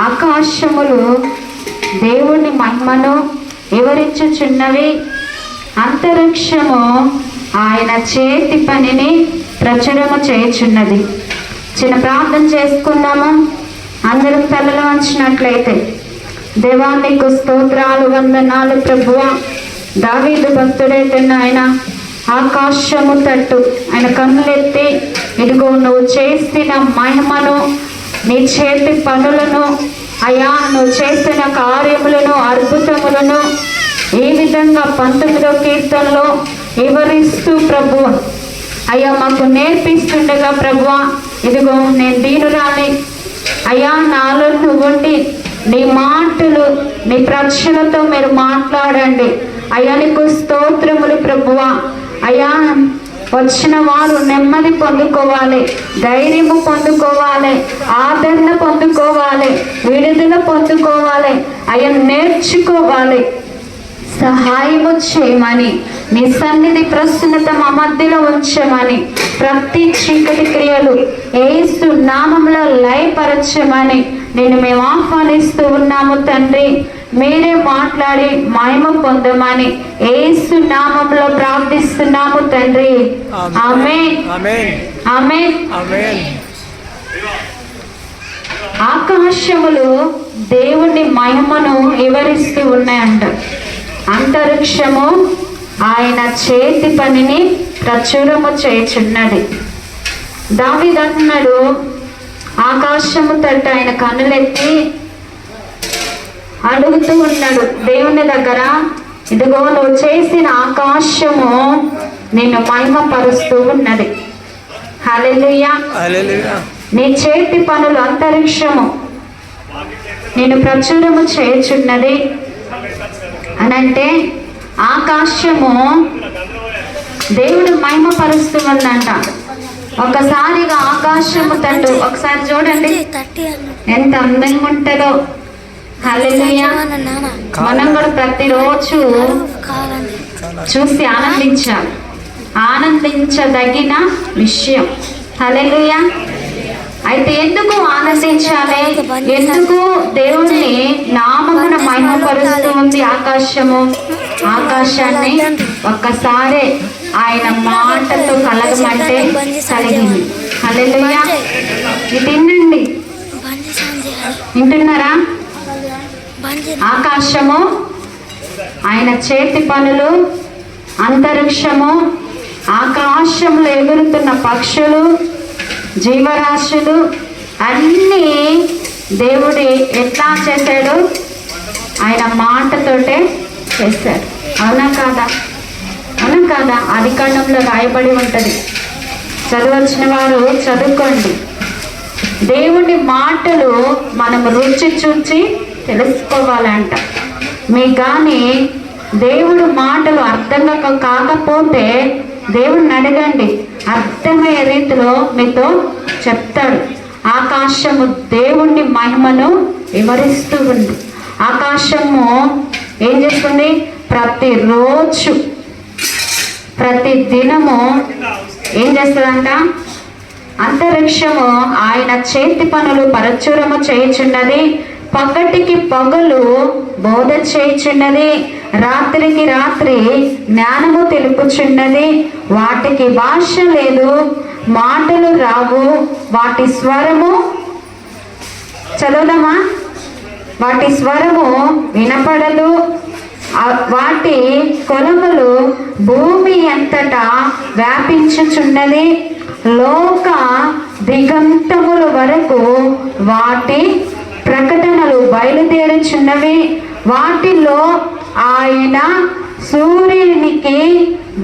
ఆకాశములు దేవుని మహిమను వివరించుచున్నవి, అంతరిక్షము ఆయన చేతి పనిని ప్రచురము చేయుచున్నది. చిన్న ప్రార్థన చేసుకుందాము. అందరం తలలు వంచినట్లయితే. దేవా నీకు స్తోత్రాలు, వందనాలు ప్రభువా. దావీదు భక్తుడైతే ఆయన ఆకాశము తట్టు ఆయన కన్నులెత్తి, ఇదిగో నువ్వు చేసిన మహిమను, నీ చేతి పనులను, అయా నువ్వు చేసిన కార్యములను, అద్భుతములను ఈ విధంగా 19వ కీర్తనలో వివరిస్తూ ప్రభువ అయ్యా మాకు నేర్పిస్తుండగా ప్రభువా, ఇదిగో నేను దీనురాలి అయ్యా, నాలో నువ్వు ఉండి నీ మాటలు, నీ ప్రశ్నలతో మీరు మాట్లాడండి అయ్యా. నీకు స్తోత్రములు ప్రభువా. అయ్యా వచ్చిన వారు నెమ్మది పొందుకోవాలి, ధైర్యము పొందుకోవాలి, ఆదరణ పొందుకోవాలి, విడుదల పొందుకోవాలి అయ్యా, నేర్చుకోవాలి. సహాయము చేయమని, నీ సన్నిధి ప్రసన్నత మా మధ్యలో ఉంచమని, ప్రతి చీకటి క్రియలు యేసు నామములో లయపరచమని నేను మేము ఆహ్వానిస్తూ ఉన్నాము తండ్రి. మీరే మాట్లాడి మహిమ పొందమని యేసు నామములో ప్రార్థిస్తున్నాము తండ్రి. ఆమేన్, ఆమేన్, ఆమేన్. ఆకాశములు దేవుని మహిమను వివరిస్తూ ఉన్నాయంట. అంతరిక్షము ఆయన చేతి పనిని ప్రచురము చేయుచున్నది. దావీదు అంటున్నాడు, ఆకాశము తట్టు ఆయన కన్నులెత్తి అడుగుతూ ఉన్నాడు దేవుని దగ్గర, ఇదిగో నువ్వు చేసిన ఆకాశము నిన్ను మహిమపరుస్తూ ఉన్నది. హల్లెలూయా, హల్లెలూయా. నీ చేతి పనులు అంతరిక్షము నిన్ను ప్రచురము చేయుచున్నది అనంటే, ఆకాశము దేవుడు మహిమపరుస్తూ ఉందంట. ఒకసారిగా ఆకాశము తట్టు ఒకసారి చూడండి ఎంత అందంగా ఉంటుందో. హల్లెలూయా. మనం కూడా ప్రతిరోజు చూసి ఆనందించదగిన విషయం. హల్లెలూయా. అయితే ఎందుకు ఆనందించాలి? ఎందుకు దేవుణ్ణి నామమున మహిమపరుస్తూ ఉంది ఆకాశము? ఆకాశాన్ని ఒక్కసారి ఆయన మాటతో కలగమంటే కలిగింది. హల్లెలూయా. వినండి, వింటున్నారా? ఆకాశము ఆయన చేతి పనులు, అంతరిక్షము ఆకాశంలో ఎగురుతున్న పక్షులు, జీవరాశులు అన్నీ దేవుడు ఎట్లా చేశాడు? ఆయన మాటతోటే చేశాడు. అవునా కాదా? అవునా కాదా? ఆదికాండంలో రాయబడి ఉంటుంది. చదవచ్చిన వారు చదువుకోండి. దేవుని మాటలు మనం రుచి చూచి తెలుసుకోవాలంట. మీకు కానీ దేవుడు మాటలు అర్థం కాకపోతే దేవుడిని అడగండి, అర్థమయ్యే రీతిలో మీతో చెప్తాడు. ఆకాశము దేవుని మహిమను వివరిస్తూ ఉంది. ఆకాశము ఏం చేస్తుంది? ప్రతిరోజు ప్రతి దినము ఏం చేస్తుందంట? అంతరిక్షము ఆయన చేతి పనులు ప్రచురము చేయుచున్నది. పగటికి పగలు బోధ చేయుచున్నది, రాత్రికి రాత్రి జ్ఞానము తెలుపుచున్నది. వాటికి భాష లేదు, మాటలు రావు, వాటి స్వరము చదవదమా? వాటి స్వరము వినపడదు. వాటి కొలములు భూమి అంతటా వ్యాపించుచున్నది. లోక దిగంతముల వరకు వాటి ప్రకటనలు బయలుదేరుచున్నవి. వాటిలో ఆయన సూర్యునికి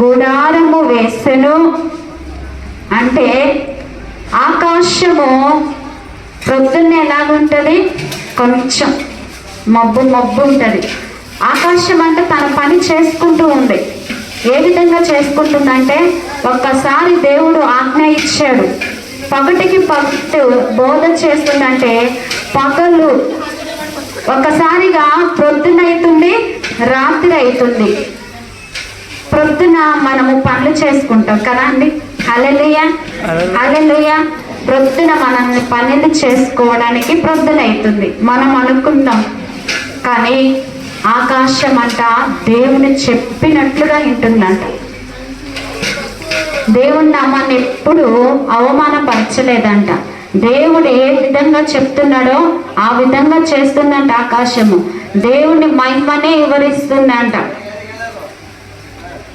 గుడారము వేసెను. అంటే ఆకాశము ప్రొద్దున్న ఎలాగుంటుంది? కొంచెం మబ్బు ఉంటుంది. ఆకాశం అంటే తన పని చేసుకుంటూ ఉంది. ఏ విధంగా చేసుకుంటుందంటే, ఒక్కసారి దేవుడు ఆజ్ఞ ఇచ్చాడు, పగటికి పగటి బోధ చేస్తుందంటే పగలు ఒక్కసారిగా ప్రొద్దున అవుతుంది, రాత్రి అవుతుంది. ప్రొద్దున మనము పనులు చేసుకుంటాం కదా అండి. హల్లెలూయా, హల్లెలూయా. ప్రొద్దున మనల్ని పనులు చేసుకోవడానికి ప్రొద్దునవుతుంది మనం అనుకుందాం, కానీ ఆకాశం అంట దేవుని చెప్పినట్లుగా వింటుందంట. దేవుని నామాన్ని ఎప్పుడు అవమానపరచలేదంట. దేవుడు ఏ విధంగా చెప్తున్నాడో ఆ విధంగా చేస్తుందంట. ఆకాశము దేవుని మహిమనే వివరిస్తుందంట.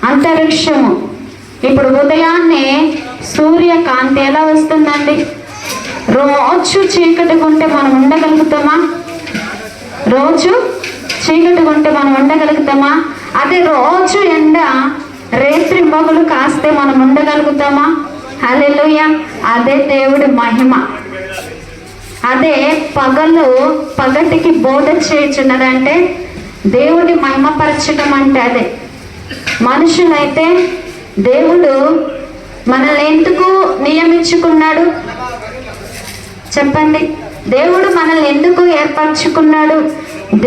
అంతరిక్షము ఇప్పుడు ఉదయాన్నే సూర్యకాంతి ఎలా వస్తుందండి? రోజు చీకటి కొంటే మనం ఉండగలుగుతామా? రోజు చీకటి కొంటే మనం ఉండగలుగుతామా? అదే రోజు ఎండ రేత్రి మొగలు కాస్తే మనం ఉండగలుగుతామా? హల్లెలూయా. అదే దేవుడి మహిమ. అదే పగటికి బోధ చేయుచున్నదంటే దేవుడి మహిమపరచడం అంటే అదే. మనుషులైతే దేవుడు మనల్ని ఎందుకు నియమించుకున్నాడు చెప్పండి? దేవుడు మనల్ని ఎందుకు ఏర్పరచుకున్నాడు?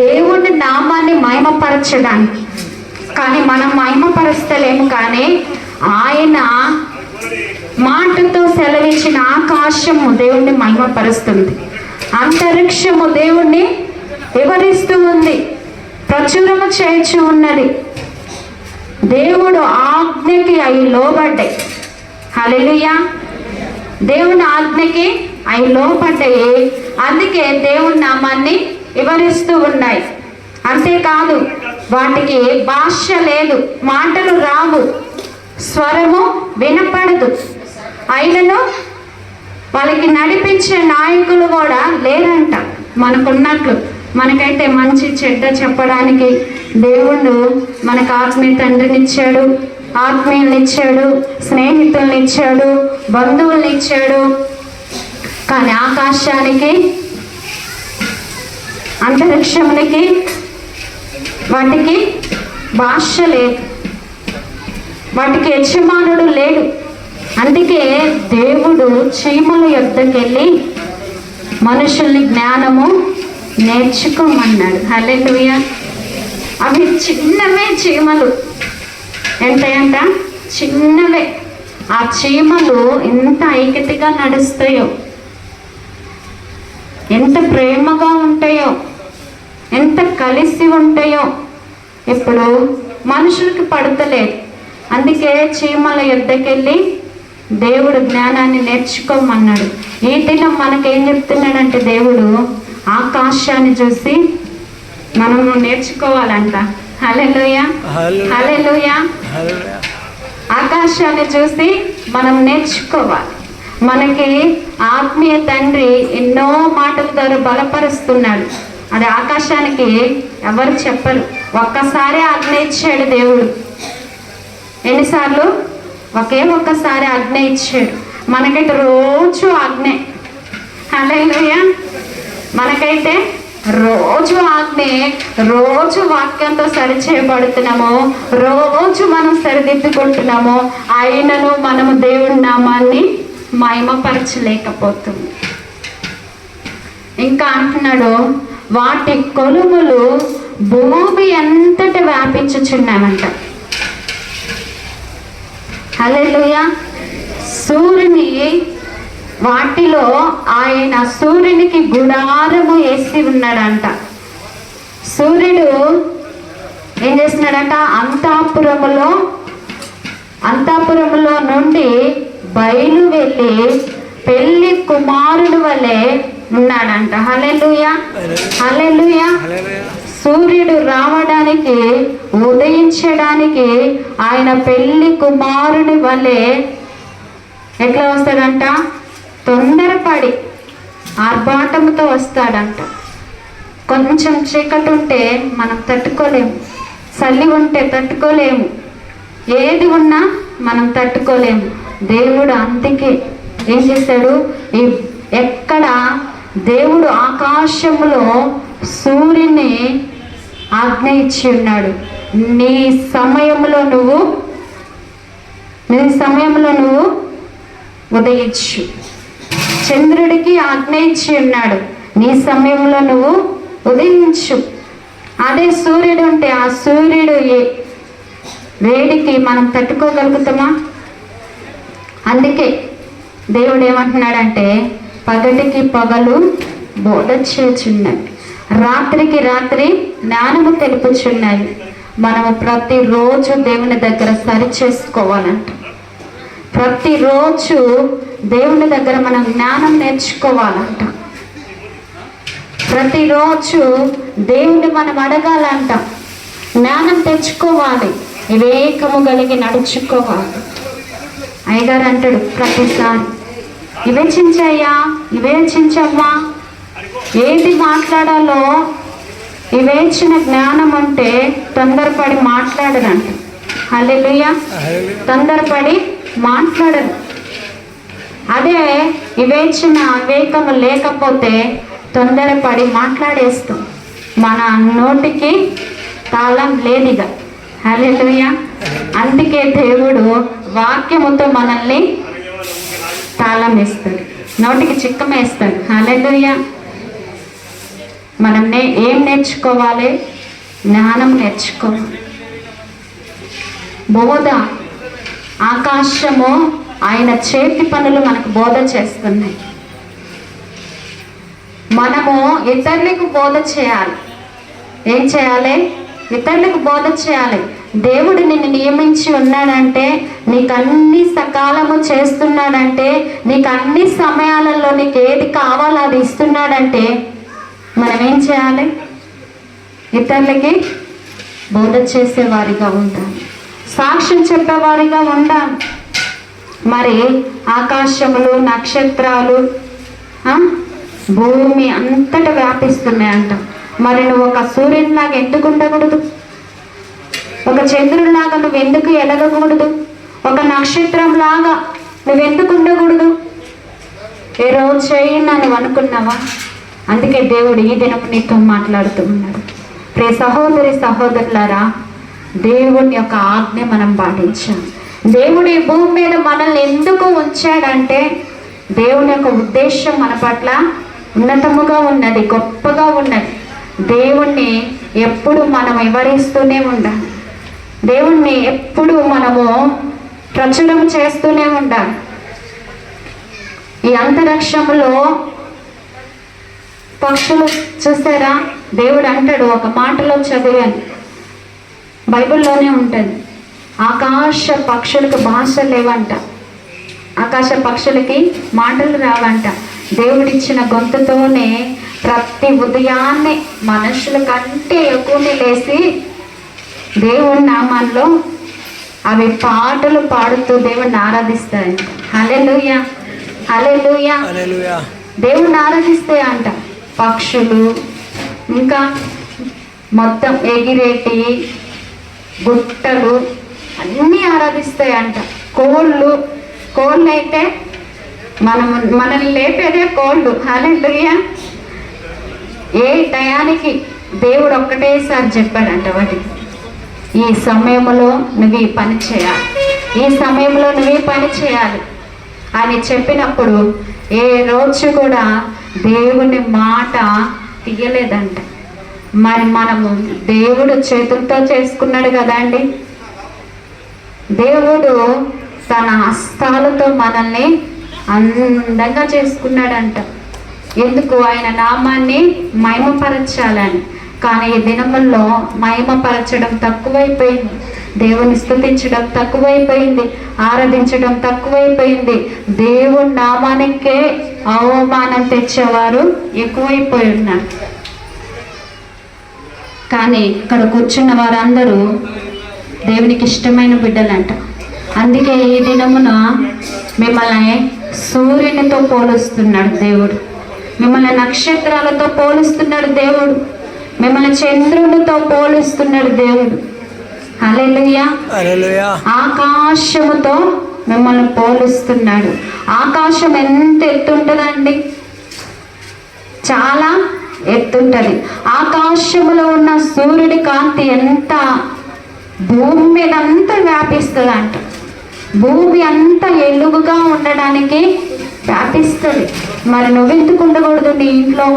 దేవుడి నామాన్ని మహిమపరచడానికి. కానీ మనం మహిమపరచలేము, కానీ ఆయన మాటతో సెలవిచ్చిన ఆకాశము దేవుణ్ణి మహిమపరుస్తుంది. అంతరిక్షము దేవుణ్ణి వివరిస్తూ ఉంది, ప్రచురము చేయించు ఉన్నది. దేవుడు ఆజ్ఞకి అవి లోబడ్డాయి. హల్లెలూయా. దేవుని ఆజ్ఞకి అవి లోబడ్డాయి. అందుకే దేవుని నామాన్ని వివరిస్తూ ఉన్నాయి. అంతేకాదు, వాటికి భాష లేదు, మాటలు రావు, స్వరము వినపడదు. అయినను వాళ్ళకి నడిపించే నాయకులు కూడా లేరంట మనకున్నట్లు. మనకైతే మంచి చెడ్డ చెప్పడానికి దేవుడు మనకు ఆత్మీయ తండ్రినిచ్చాడు, ఆత్మీయులనిచ్చాడు, స్నేహితులనిచ్చాడు, బంధువులనిచ్చాడు. కానీ ఆకాశానికి, అంతరిక్షమునికి వాటికి భాష లేదు, వాటికి యజమానుడు లేడు. అందుకే దేవుడు చీమల యొద్దకు వెళ్ళి మనుషుల్ని జ్ఞానము నేర్చుకోమన్నాడు. హల్లెలూయా. అవి చిన్నవే చీమలు, ఎంతంట చిన్నవే. ఆ చీమలు ఎంత ఐక్యతగా నడుస్తాయో, ఎంత ప్రేమగా ఉంటాయో, ఎంత కలిసి ఉంటాయో. ఇప్పుడు మనుషులకి పడతలేదు. అందుకే చీమల యొద్దకెళ్ళి దేవుడు జ్ఞానాన్ని నేర్చుకోమన్నాడు. ఈ దినం మనకేం చెప్తున్నాడంటే దేవుడు ఆకాశాన్ని చూసి మనము నేర్చుకోవాలంట. హల్లెలూయా, హల్లెలూయా. ఆకాశాన్ని చూసి మనం నేర్చుకోవాలి. మనకి ఆత్మీయ తండ్రి ఎన్నో మాటల ద్వారా బలపరుస్తున్నాడు. అది ఆకాశానికి ఎవరు చెప్పరు. ఒక్కసారి ఆజ్ఞ ఇచ్చాడు దేవుడు. ఎన్నిసార్లు? ఒక్కసారి ఆజ్ఞ ఇచ్చాడు. మనకైతే రోజు ఆజ్ఞ. హల్లెలూయా. మనకైతే రోజు ఆజ్ఞే. రోజు వాక్యంతో సరిచేయబడుతున్నాము, రోజు మనం సరిదిద్దుకుంటున్నాము. అయినను మనము దేవుడి నామాన్ని మహిమపరచలేకపోతుంది. ఇంకా అంటున్నాడు, వాటి కొలుములు భూమి అంతటా వ్యాపించుచున్నామంట. హల్లెలూయా. సూర్యుని వాటిలో ఆయన సూర్యునికి గుడారము వేసి ఉన్నాడంట. సూర్యుడు ఏం చేస్తున్నాడంట? అంతఃపురములో నుండి బయలు వెళ్ళి పెళ్లి కుమారుడు వలె ఉన్నాడంట. హల్లెలూయా, హల్లెలూయా. సూర్యుడు రావడానికి, ఉదయించడానికి ఆయన పెళ్లి కుమారుని వలె ఎట్లా వస్తాడంట? తొందరపడి ఆర్భాటంతో వస్తాడంట. కొంచెం చీకటి ఉంటే మనం తట్టుకోలేము, చలి ఉంటే తట్టుకోలేము, ఏది ఉన్నా మనం తట్టుకోలేము. దేవుడు అందుకే ఏం చేశాడు? ఎక్కడ దేవుడు ఆకాశములో సూర్యుని ఆజ్ఞ ఇచ్చి ఉన్నాడు, నీ సమయంలో నువ్వు ఉదయించు. చంద్రుడికి ఆజ్ఞ ఇచ్చి ఉన్నాడు, నీ సమయంలో నువ్వు ఉదయించు. అదే సూర్యుడు ఉంటే ఆ సూర్యుడు వేడికి మనం తట్టుకోగలుగుతామా? అందుకే దేవుడు ఏమంటున్నాడంటే పగటికి పగలు బోధ చేయుచున్నవి, రాత్రికి రాత్రి జ్ఞానము తెలుపుచున్నవి. మనము ప్రతిరోజు దేవుని దగ్గర సరి చేసుకోవాలంట. ప్రతిరోజు దేవుని దగ్గర మనం జ్ఞానం నేర్చుకోవాలంట. ప్రతిరోజు దేవుని మనం అడగాలంట, జ్ఞానం తెచ్చుకోవాలి, వివేకము కలిగి నడుచుకోవాలి. అయ్యగారు అంటాడు ప్రతిసారి, వివేచించయ్యా, వివేచించమ్మా, ఏది మాట్లాడాలో వివేచన జ్ఞానం అంటే తొందరపడి మాట్లాడరంట. హల్లెలూయా. తొందరపడి మాట్లాడరు. అదే వివేచన వివేకము లేకపోతే తొందరపడి మాట్లాడేస్తాం. మన నోటికి తాళం లేదిగా. హల్లెలూయా. అందుకే దేవుడు వాక్యముతో మనల్ని తాళం వేస్తాడు, నోటికి చిక్కం వేస్తాడు. హల్లెలూయా. మనం ఏం నేర్చుకోవాలి? జ్ఞానం నేర్చుకోవాలి. బోధ, ఆకాశము ఆయన చేతి పనులు మనకు బోధ చేస్తున్నాయి. మనము ఇతరులకు బోధ చేయాలి. ఏం చేయాలి? ఇతరులకు బోధ చేయాలి. దేవుడు నిన్ను నియమించి ఉన్నాడంటే, నీకు అన్ని సకాలము చేస్తున్నాడంటే, నీకు అన్ని సమయాలలో నీకు ఏది కావాలో అది ఇస్తున్నాడంటే మనం ఏం చేయాలి? ఇతరులకి బోధ చేసేవారిగా ఉండాలి, సాక్ష్యం చెప్పేవారిగా ఉండాలి. మరి ఆకాశములు, నక్షత్రాలు, భూమి అంతటా వ్యాపిస్తున్నాయంట. మరి నువ్వు ఒక సూర్యునిలాగా ఎందుకు ఉండకూడదు? ఒక చంద్రునిలాగా నువ్వు ఎందుకు ఎదగకూడదు? ఒక నక్షత్రం లాగా నువ్వెందుకు ఉండకూడదు? ఏ రోజు చేయను నువ్వు అనుకున్నావా? అందుకే దేవుడు ఈ దినం నీతో మాట్లాడుతూ ఉన్నాడు. ప్రియ సహోదరి సహోదరులారా, దేవుని యొక్క ఆజ్ఞ మనం పాటించాం. దేవుడు ఈ భూమి మీద మనల్ని ఎందుకు ఉంచాడంటే, దేవుని యొక్క ఉద్దేశం మన పట్ల ఉన్నతముగా ఉన్నది, గొప్పగా ఉన్నది. దేవుణ్ణి ఎప్పుడు మనం వివరిస్తూనే ఉండాలి. దేవుణ్ణి ఎప్పుడు మనము ప్రచురం చేస్తూనే ఉండాలి. ఈ అంతరిక్షంలో పక్షులు చూసారా? దేవుడు అంటాడు, ఒక మాటలో చదివాను, బైబిల్లోనే ఉంటుంది, ఆకాశ పక్షులకు భాష లేవంట, ఆకాశ పక్షులకి మాటలు రావంట. దేవుడిచ్చిన గొంతుతోనే ప్రతి ఉదయాన్నే మనుషుల కంటే ఎక్కువని లేచి దేవుని నామాల్లో అవి పాటలు పాడుతూ దేవుణ్ణి ఆరాధిస్తాయంట. హల్లెలూయా, హల్లెలూయా. దేవుణ్ణి ఆరాధిస్తే అంట పక్షులు, ఇంకా మొత్తం ఎగిరేటి గుట్టలు అన్నీ ఆరాధిస్తాయంట. కోళ్ళు అయితే మనల్ని లేపేదే కోళ్ళు. హల్లెలూయా. ఏ టయానికి దేవుడు ఒక్కటేసారి చెప్పాడంట వాటికి, ఈ సమయంలో నువ్వు ఈ పని చేయాలి, ఈ సమయంలో నువ్వు ఈ పని చేయాలి అని చెప్పినప్పుడు ఏ రోజు కూడా దేవుని మాట తీయలేదంట. మరి మనము దేవుడు చేతులతో చేసుకున్నాడు కదా అండి. దేవుడు తన హస్తాలతో మనల్ని అందంగా చేసుకున్నాడంట. ఎందుకు? ఆయన నామాన్ని మహిమపరచాలని. కానీ ఈ దినముల్లో మహిమపరచడం తక్కువైపోయింది, దేవుని స్తుతించడం తక్కువైపోయింది, ఆరాధించడం తక్కువైపోయింది. దేవుని నామానికే అవమానం తెచ్చేవారు ఎక్కువైపోయి ఉన్నారు. కానీ ఇక్కడ కూర్చున్న వారందరూ దేవునికి ఇష్టమైన బిడ్డలంట. అందుకే ఈ దినమున మిమ్మల్ని సూర్యునితో పోలుస్తున్నాడు దేవుడు, మిమ్మల్ని నక్షత్రాలతో పోలుస్తున్నాడు దేవుడు, మిమ్మల్ని చంద్రునితో పోలుస్తున్నాడు దేవుడు. హల్లెలూయా, హల్లెలూయా. ఆకాశముతో మిమ్మల్ని పోలుస్తున్నాడు. ఆకాశం ఎంత ఎత్తుంటుందండి? చాలా ఎత్తుంటది. ఆకాశములో ఉన్న సూర్యుడి కాంతి ఎంత భూమి మీద అంతా వ్యాపిస్తుంది అంట. భూమి అంతా ఎలుగుగా ఉండడానికి వ్యాపిస్తుంది. మరి నువ్వెందుకు ఉండకూడదు నీ ఇంట్లో?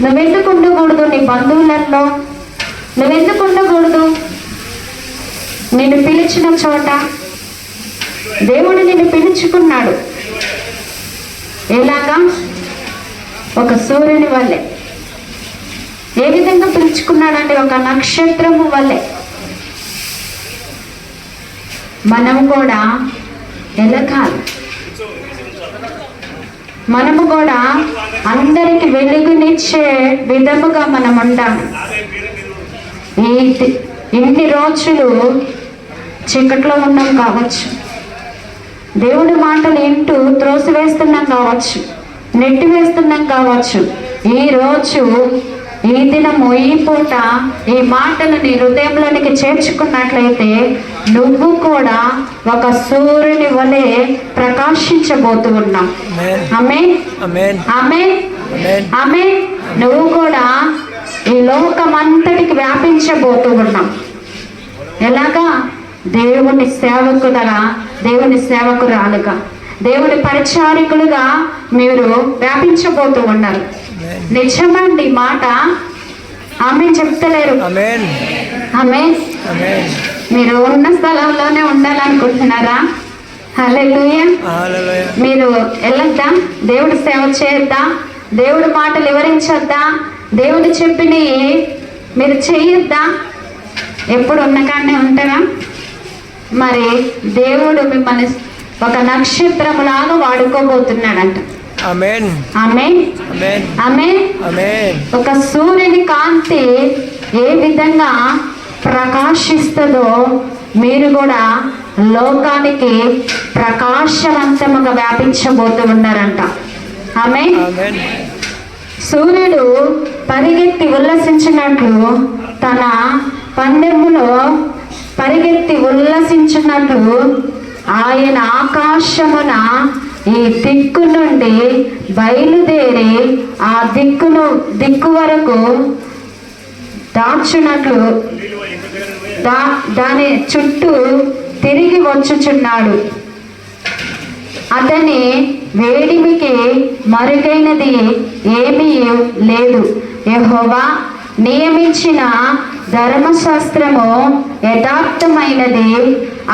నువ్వెందుకు ఉండకూడదు నీ బంధువులలో? నువ్వెందుకు ఉండకూడదు నిన్ను పిలిచిన చోట? దేవుడు నిన్ను పిలుచుకున్నాడు. ఎలాగా? ఒక సూర్యుని వల్లే. ఏ విధంగా పిలుచుకున్నాడంటే ఒక నక్షత్రము వల్లే. మనం కూడా ఎలగాలి. మనము కూడా అందరికి వెలుగునిచ్చే విధముగా మనం ఉండాలి. ఇన్ని రోజులు చీకట్లో ఉన్నాం కావచ్చు, దేవుడి మాటలు వింటూ త్రోసివేస్తున్నాం కావచ్చు, నెట్టి వేస్తున్నాం కావచ్చు. ఈరోజు, ఈ దినము, ఈ పూట ఈ మాటలు నీ హృదయంలోనికి చేర్చుకున్నట్లయితే నువ్వు కూడా ఒక సూర్యుని వలె ప్రకాశించబోతూ ఉన్నావు. ఆమేన్, ఆమేన్, ఆమేన్. నువ్వు కూడా ఈ లోకమంతటికి వ్యాపించబోతూ ఉన్నావు. ఎలాగా? దేవుని సేవకులుగా, దేవుని సేవకురాలుగా, దేవుని పరిచారికులుగా మీరు వ్యాపించబోతూ ఉన్నారు. నిజమండి మాట. ఆమేన్ చెప్తలేరు? ఆమేన్. మీరు ఉన్న స్థలంలోనే ఉండాలనుకుంటున్నారా? హల్లెలూయా. మీరు వెళ్ళొద్దా? దేవుడి సేవ చేద్దా? దేవుడి మాటలు వివరించొద్దా? దేవుడు చెప్పినవి మీరు చెయ్యొద్దా? ఎప్పుడు ఉన్నకాడనే ఉంటారా? మరి దేవుడు మిమ్మల్ని ఒక నక్షత్రములాగా వాడుకోబోతున్నాడంట. ఆమేన్, ఆమేన్, ఆమేన్, ఆమేన్. ఒక సూర్యుని కాంతి ఏ విధంగా ప్రకాశిస్తుందో మీరు కూడా లోకానికి ప్రకాశవంతముగా వ్యాపించబోతూ ఉన్నారంట. ఆమేన్. సూర్యుడు పరిగెత్తి ఉల్లసించినట్లు, తన పందెములో పరిగెత్తి ఉల్లసించినట్లు ఆయన ఆకాశమున ఈ దిక్కు నుండి బయలుదేరి ఆ దిక్కు వరకు దాచున్నట్లు దాని చుట్టూ తిరిగి వచ్చుచున్నాడు. అతని వేడిమికి మరుగైనది ఏమీ లేదు. యెహోవా నియమించిన ధర్మశాస్త్రము యథార్థమైనది,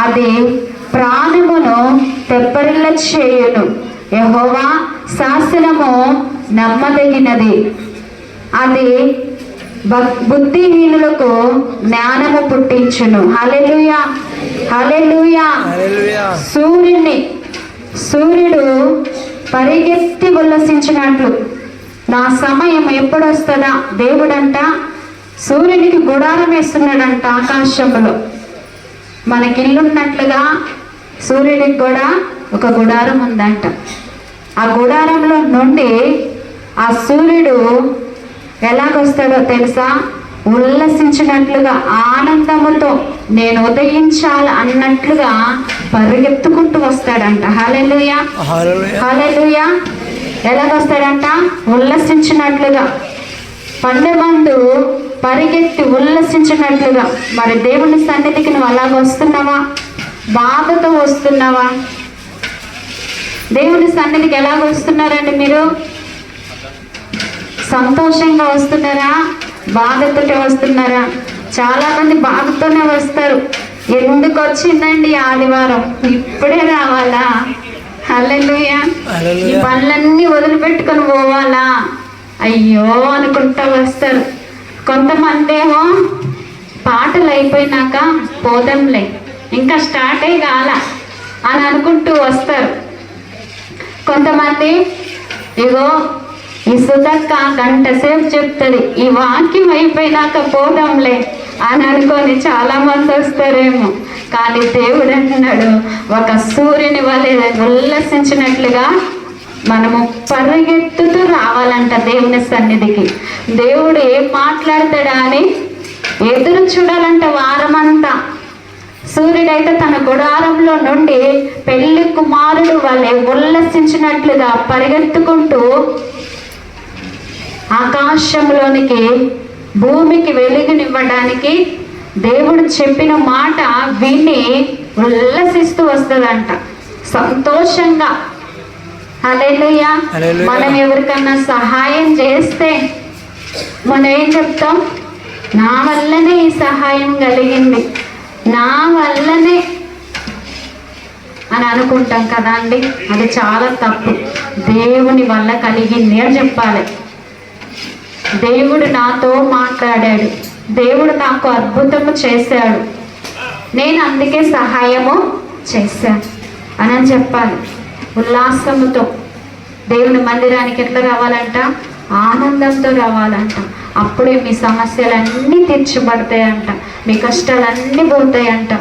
అది ప్రాణమును తెప్పరిల్ల చేయును. యెహోవా శాసనము నమ్మదగినది, అది బుద్ధిహీనులకు జ్ఞానము పుట్టించును. హల్లెలూయా, హల్లెలూయా. సూర్యుడు పరిగెత్తి ఉల్లసించినట్లు నా సమయం ఎప్పుడు వస్తుందా? దేవుడంట సూర్యునికి గుడారం వేస్తున్నాడంట ఆకాశంలో. మనకి ఇల్లున్నట్లుగా సూర్యుడికి కూడా ఒక గుడారం ఉందంట. ఆ గుడారంలో నుండి ఆ సూర్యుడు ఎలాగొస్తాడో తెలుసా? ఉల్లసించినట్లుగా, ఆనందముతో నేను ఉదయించాలి అన్నట్లుగా పరిగెత్తుకుంటూ వస్తాడంట. హల్లెలూయా, హల్లెలూయా. ఎలాగొస్తాడంట? ఉల్లసించినట్లుగా, పండెమందు పరిగెత్తి ఉల్లసించినట్లుగా. మరి దేవుని సన్నిధికి నువ్వు అలాగ వస్తున్నావా? బాధతో వస్తున్నావా? దేవుని సన్నిధికి ఎలాగ వస్తున్నారండి మీరు? సంతోషంగా వస్తున్నారా? బాధతో వస్తున్నారా? చాలా మంది బాధతోనే వస్తారు. ఎందుకు వచ్చిందండి ఆదివారం, ఇప్పుడే రావాలా? హల్లెలూయా. ఈ పనులన్నీ వదిలిపెట్టుకొని పోవాలా? అయ్యో అనుకుంటా వస్తారు. కొంతమంది ఏమో పాటలు అయిపోయినాక పోదాంలే, ఇంకా స్టార్ట్ అయ్యి కాల అని అనుకుంటూ వస్తారు. కొంతమంది ఇగో ఈ సుధక్క గంట సేపు చెప్తుంది, ఈ వాక్యం అయిపోయినాక పోదాంలే అని అనుకొని చాలా మంది వస్తారేమో. కానీ దేవుడు అంటున్నాడు, ఒక సూర్యుని వలె ఉల్లసించినట్లుగా మనము పరిగెత్తుతూ రావాలంట దేవుని సన్నిధికి. దేవుడు ఏం మాట్లాడతాడా అని ఎదురు చూడాలంట వారమంతా. సూర్యుడైతే తన గుడారంలో నుండి పెళ్లి కుమారుడు వలె ఉల్లసించినట్లుగా పరిగెత్తుకుంటూ ఆకాశంలోనికి, భూమికి వెలుగునివ్వడానికి దేవుడు చెప్పిన మాట విని ఉల్లసిస్తూ వస్తుందంట సంతోషంగా. హల్లెలూయా. మనం ఎవరికన్నా సహాయం చేస్తే మనం ఏం చెప్తాం? నా వల్లనే ఈ సహాయం కలిగింది, నా వల్లనే అని అనుకుంటాం కదా అండి. అది చాలా తప్పు. దేవుని వల్ల కలిగింది అని చెప్పాలి. దేవుడు నాతో మాట్లాడాడు, దేవుడు నాకు అద్భుతము చేశాడు, నేను అందుకే సహాయము చేశాను అని చెప్పాలి. ఉల్లాసముతో దేవుని మందిరానికి ఎట్లా రావాలంట? ఆనందంతో రావాలంట. అప్పుడే మీ సమస్యలన్నీ తీర్చబడతాయంట, మీ కష్టాలన్నీ పోతాయంట,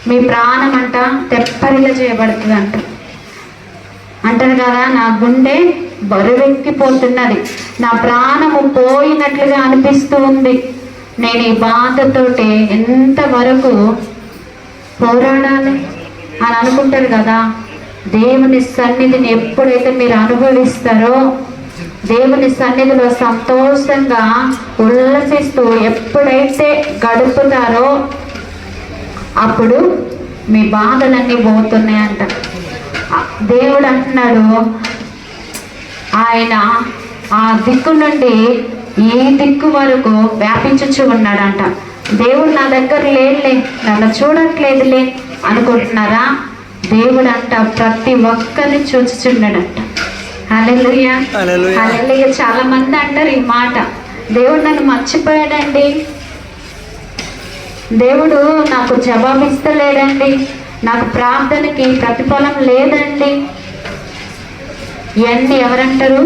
మీ ప్రాణం అంట తెప్పరిగా చేయబడుతుంది అంట. అంటారు కదా, నా గుండె బరువెక్కిపోతున్నది, నా ప్రాణము పోయినట్లుగా అనిపిస్తూ ఉంది, నేను ఈ బాధతోటి ఎంతవరకు పోరాడాలి అని అనుకుంటారు కదా. దేవుని సన్నిధిని ఎప్పుడైతే మీరు అనుభవిస్తారో, దేవుని సన్నిధిలో సంతోషంగా ఉల్లసిస్తూ ఎప్పుడైతే గడుపుతారో అప్పుడు మీ బాధలన్నీ పోతున్నాయంట. దేవుడు అంటున్నాడు, ఆయన ఆ దిక్కు నుండి ఈ దిక్కు వరకు వ్యాపించుచు ఉన్నాడంట. దేవుడు నా దగ్గర లేదులే, నన్ను చూడట్లేదులే అనుకుంటున్నారా? దేవుడు అంట ప్రతి ఒక్కరిని చూచుచున్నాడంట. హల్లెలూయా, హల్లెలూయా. చాలా మంది అంటారు ఈ మాట, దేవుడు నన్ను మర్చిపోయాడండి, దేవుడు నాకు జవాబిస్తలేడండి, నాకు ప్రార్థనకి ప్రతిఫలం లేదండి. ఇవన్నీ ఎవరంటారు?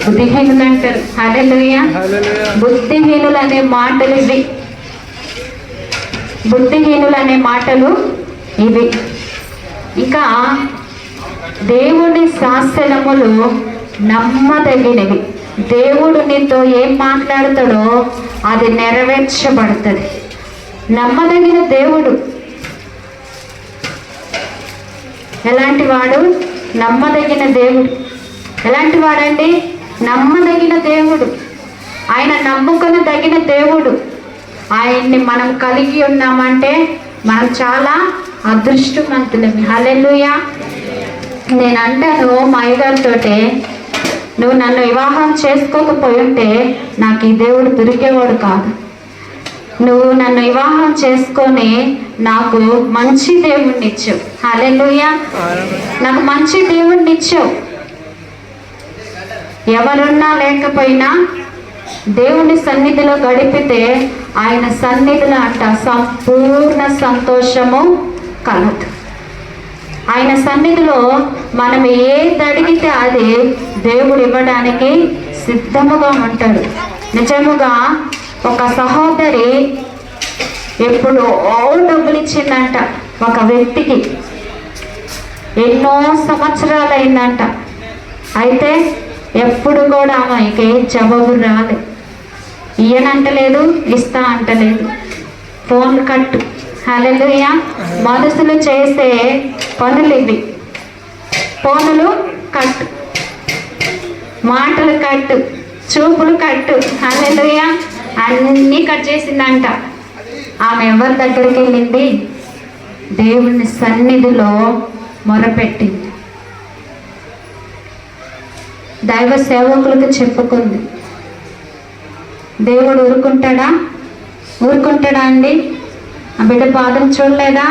బుద్ధిహీనులు అంటారు. హల్లెలూయా. బుద్ధిహీనులు అనే మాటలు ఇవి, బుద్ధిహీనులు అనే మాటలు ఇవి. ఇంకా దేవుని శాసనములు నమ్మదగినవి. దేవుడు నీతో ఏం మాట్లాడతాడో అది నెరవేర్చబడుతుంది. నమ్మదగిన దేవుడు ఎలాంటి వాడు? నమ్మదగిన దేవుడు. ఎలాంటి వాడండి? నమ్మదగిన దేవుడు. ఆయన నమ్ముకొనదగిన దేవుడు. ఆయన్ని మనం కలిగి ఉన్నామంటే మనం చాలా అదృష్టవంతులమి. హల్లెలూయా. నేను అంటాను మా అయ్యగారితో, నువ్వు నన్ను వివాహం చేసుకోకపోయి ఉంటే నాకు ఈ దేవుడు దొరికేవాడు కాదు. నువ్వు నన్ను వివాహం చేసుకొని నాకు మంచి దేవుణ్ణి ఇచ్చావు. హల్లెలూయా. నాకు మంచి దేవుణ్ణి ఇచ్చావు. ఎవరున్నా లేకపోయినా దేవుని సన్నిధిలో గడిపితే ఆయన సన్నిధిలో అంట సంపూర్ణ సంతోషము కలదు. ఆయన సన్నిధిలో మనం ఏది అడిగితే అది దేవుడు ఇవ్వడానికి సిద్ధముగా ఉంటాడు. నిజముగా ఒక సహోదరి ఎప్పుడు డబ్బులు ఇచ్చిందంట ఒక వ్యక్తికి, ఎన్నో సంవత్సరాలు అయిందంట. అయితే ఎప్పుడు కూడా ఆమెకి జవాబు రాలేదు. ఇయ్యనంటలేదు, ఇస్తా అంటలేదు. ఫోన్ కట్టు. హల్లెలూయా. మనుషులు చేసే పనులు ఇవి. ఫోనులు కట్టు, మాటలు కట్టు, చూపులు కట్టు. హల్లెలూయా. అన్నీ కట్ చేసిందంట. ఆమె ఎవరి దగ్గరికి వెళ్ళింది? దేవుని సన్నిధిలో మొరపెట్టింది. దైవ సేవకులకు చెప్పుకుంది. దేవుడు ఊరుకుంటాడా? ఊరుకుంటాడా అండి? ఆ బిడ్డ పాదం చూడలేదా?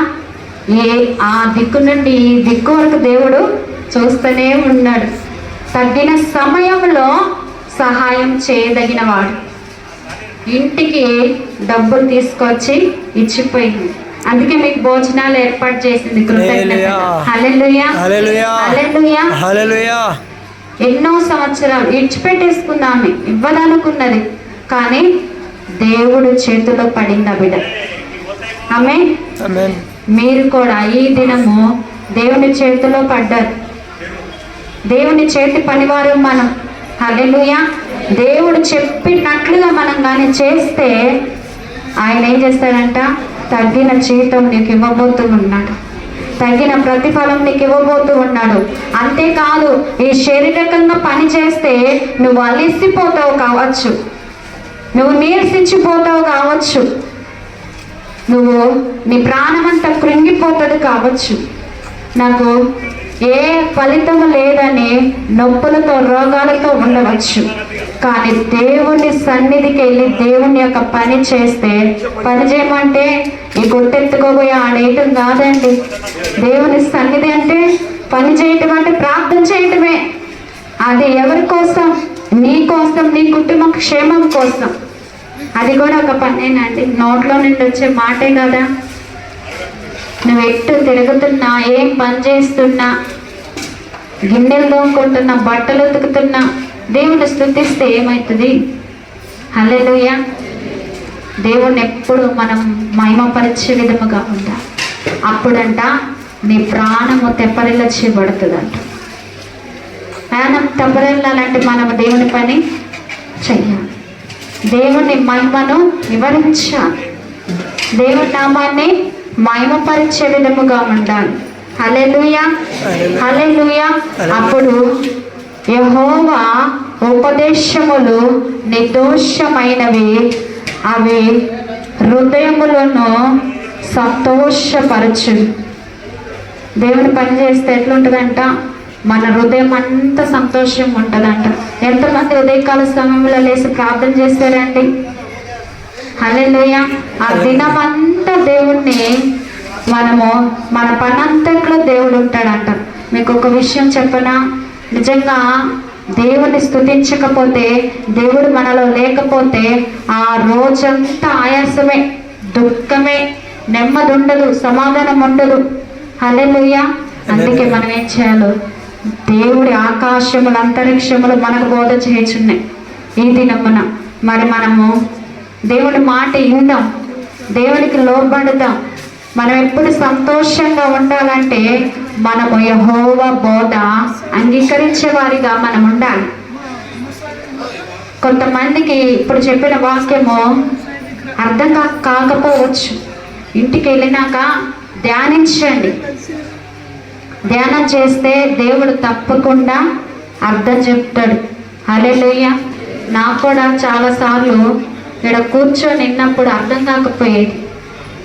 ఆ దిక్కు నుండి ఈ దిక్కు వరకు దేవుడు చూస్తూనే ఉన్నాడు. తగ్గిన సమయంలో సహాయం చేయదగిన వాడు. ఇంటికి డబ్బులు తీసుకొచ్చి ఇచ్చిపోయింది. అందుకే మీకు భోజనాలు ఏర్పాటు చేసింది. కృతజ్ఞత. హల్లెలూయా, హల్లెలూయా, హల్లెలూయా. ఎన్నో సంవత్సరాలు ఇచ్చిపెట్టేసుకుందామె, ఇవ్వాలనుకున్నది, కానీ దేవుడు చేతిలో పడింది ఆ బిడ్డ. ఆమేన్. మీరు కూడా ఈ దినము దేవుని చేతిలో పడ్డారు. దేవుని చేతి పనివారు మనం. హల్లెలూయా. దేవుడు చెప్పినట్లుగా మనం కానీ చేస్తే ఆయన ఏం చేస్తాడంట? తగ్గిన జీతం నీకు ఇవ్వబోతూ ఉన్నాడు, తగిన ప్రతిఫలం నీకు ఇవ్వబోతూ ఉన్నాడు. అంతేకాదు, ఈ శారీరకంగా పని చేస్తే నువ్వు అలిసిపోతావు కావచ్చు, నువ్వు నీరసించిపోతావు కావచ్చు, నువ్వు నీ ప్రాణమంతా కృంగిపోతుంది కావచ్చు, నాకు ఏ ఫలితం లేదని నొప్పులతో రోగాలతో ఉండవచ్చు. కానీ దేవుని సన్నిధికి వెళ్ళి దేవుని యొక్క పని చేస్తే, పని చేయమంటే ఈ గుట్టెత్తుకోబోయే ఆడేయటం కాదండి. దేవుని సన్నిధి అంటే పని చేయటం అంటే ప్రార్థన చేయటమే. అది ఎవరి కోసం? నీ కోసం, నీ కుటుంబ క్షేమం కోసం. అది కూడా ఒక పనేనండి. నోట్లో నుండి వచ్చే మాటే కదా. నువ్వు ఎట్టు తిరుగుతున్నా, ఏం పని చేస్తున్నా, గిన్నెలు తోముకుంటున్నా, బట్టలు ఉతుకుతున్నా, దేవుని స్తుతిస్తే ఏమవుతుంది? హల్లెలూయా. దేవుణ్ణి ఎప్పుడు మనం మహిమపరిచే విధముగా ఉండాలి. అప్పుడంట నీ ప్రాణము తెప్పరిల్ల చేయబడుతుందంట. ప్రాణం తెప్పరిల్లాలంటే మనం దేవుని పని చెయ్యాలి. దేవుని మహిమను వివరించాలి. దేవుని నామాన్ని మహిమపరిచే విధముగా ఉండాలి. హల్లెలూయా, హల్లెలూయా. అప్పుడు యెహోవా ఉపదేశములు నిర్దోషమైనవి, అవి హృదయములను సంతోషపరచు. దేవుని పని చేస్తే ఎట్లుంటుందంట? మన హృదయం అంతా సంతోషంగా ఉంటుందంట. ఎంతమంది ఉదయకాల సమయంలో లేచి ప్రార్థన చేస్తారండి? హల్లెలూయా. ఆ దినమంతా దేవుణ్ణి మనము మన పనంతట్లో దేవుడు ఉంటాడంట. మీకు ఒక విషయం చెప్పనా? నిజంగా దేవుని స్తుతించకపోతే, దేవుడు మనలో లేకపోతే ఆ రోజంతా ఆయాసమే, దుఃఖమే, నెమ్మది ఉండదు, సమాధానం ఉండదు. హల్లెలూయా. అందుకే మనం ఏం చేయాలి? దేవుడి ఆకాశములు, అంతరిక్షములు మనకు బోధ చేయుచున్నాయి ఈ దినమున. మరి మనము దేవుడి మాట విందాం, దేవునికి లోబడదాం. మనం ఎప్పుడు సంతోషంగా ఉండాలంటే మనము యెహోవా బోధ అంగీకరించే వారిగా మనం ఉండాలి. కొంతమందికి ఇప్పుడు చెప్పిన వాక్యము అర్థం కాకపోవచ్చు. ఇంటికి వెళ్ళినాక ధ్యానించండి. ధ్యానం చేస్తే దేవుడు తప్పకుండా అర్థం చెప్తాడు. హల్లెలూయా. నాకు కూడా చాలాసార్లు ఇక్కడ కూర్చొని విన్నప్పుడు అర్థం కాకపోయేది.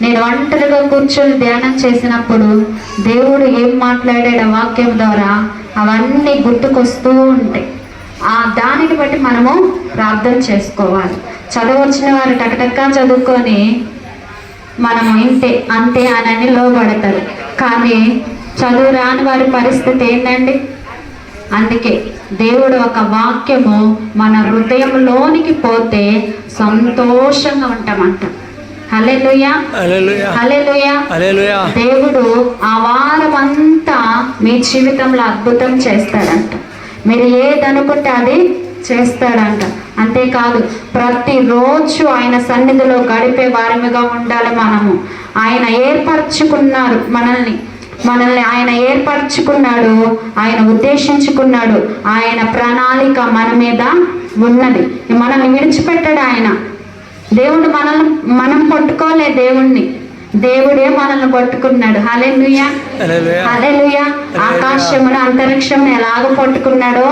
నేను ఒంటరిగా కూర్చొని ధ్యానం చేసినప్పుడు దేవుడు ఏం మాట్లాడాడు వాక్యం ద్వారా అవన్నీ గుర్తుకొస్తూ ఉంటాయి. ఆ దానిని బట్టి మనము ప్రార్థన చేసుకోవాలి. చదవచ్చిన వారు టకటక్కా చదువుకొని మనము ఇంతే అంతే అని లోబడతారు. కానీ చదువు రాని వారి పరిస్థితి ఏంటండి? అందుకే దేవుడు ఒక వాక్యము మన హృదయంలోనికి పోతే సంతోషంగా ఉంటామంట. హల్లెలూయా, హల్లెలూయా, హల్లెలూయా. దేవుడు ఆ వారం అంతా మీ జీవితంలో అద్భుతం చేస్తాడంట. మీరు ఏదనుకుంటే అది చేస్తాడంట. అంతేకాదు ప్రతిరోజు ఆయన సన్నిధిలో గడిపే వారముగా ఉండాలి మనము. ఆయన ఏర్పరచుకున్నారు మనల్ని ఆయన ఏర్పరచుకున్నాడు, ఆయన ఉద్దేశించుకున్నాడు. ఆయన ప్రణాళిక మన మీద ఉన్నది. మనల్ని విడిచిపెట్టాడు ఆయన. దేవుడు మనం పట్టుకోలే దేవుణ్ణి, దేవుడే మనల్ని పట్టుకున్నాడు. హల్లెలూయా, హల్లెలూయా. ఆకాశమును అంతరిక్షమును ఎలాగ పట్టుకున్నాడో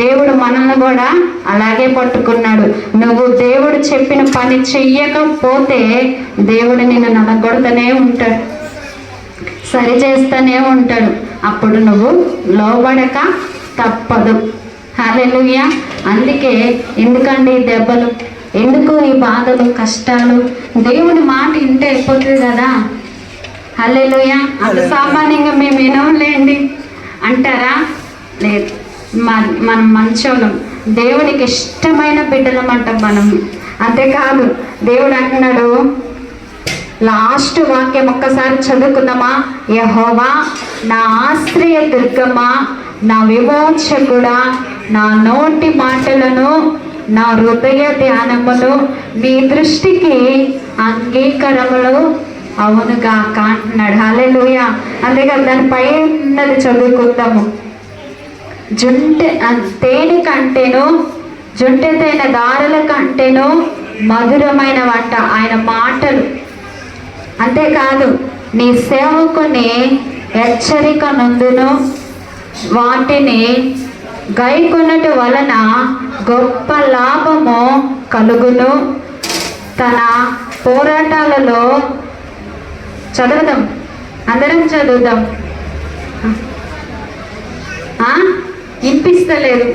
దేవుడు మనల్ని కూడా అలాగే పట్టుకున్నాడు. నువ్వు దేవుడు చెప్పిన పని చెయ్యకపోతే దేవుడు నిన్ను నలగొడతనే ఉంటాడు, సరి చేస్తూనే ఉంటాడు. అప్పుడు నువ్వు లోబడక తప్పదు. హల్లెలూయా. అందుకే ఎందుకండి ఈ దెబ్బలు, ఎందుకు ఈ బాధలు, కష్టాలు? దేవుని మాట ఇంటే అయిపోతుంది కదా. హల్లెలూయా. అంత సామాన్యంగా మేము వినలేండి అంటారా? లేదు. మనం మంచోళ్ళం, దేవునికి ఇష్టమైన బిడ్డలమంట మనం. అంతేకాదు దేవుడు అంటున్నాడు, లాస్ట్ వాక్యం ఒక్కసారి చదువుకుందామా? యెహోవా నా ఆశ్రయ దుర్గమా, నా విమోచకుడా, నా నోటి మాటలను, నా హృదయ ధ్యానములు నీ దృష్టికి అంగీకారములు అవునుగాక అంటున్నాడు. హల్లెలూయా. అంతేకాదు దానిపై ఉన్నది చదువుకుందాము. తేనె కంటేను, జుంటెతైన దారుల కంటేను మధురమైన వంట ఆయన మాటలు. అంతేకాదు నీ సేవకుని హెచ్చరిక నందును, వాటిని గైకొనుట వలన గొప్ప లాభము కలుగును. తన పోరాటాలలో చదువుదాం, అందరం చదువుదాం. వినిపిస్తలేదు.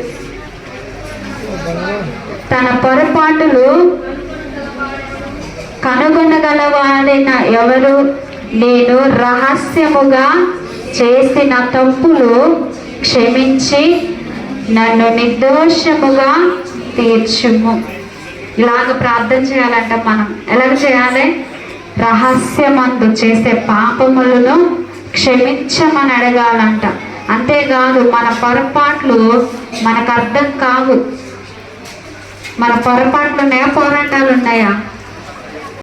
తన పొరపాటులు కనుగొనగలవాడైన ఎవరు? నేను రహస్యముగా చేసిన తప్పులు క్షమించి నన్ను నిర్దోషముగా తీర్చుము. ఇలాగ ప్రార్థన చేయాలంట. మనం ఎలాగ చేయాలి? రహస్యమందు చేసే పాపములను క్షమించమని అడగాలంట. అంతేకాదు మన పొరపాట్లు మనకు అర్థం కావు. మన పొరపాట్లు ఉన్నాయా, పోరాటాలు ఉన్నాయా?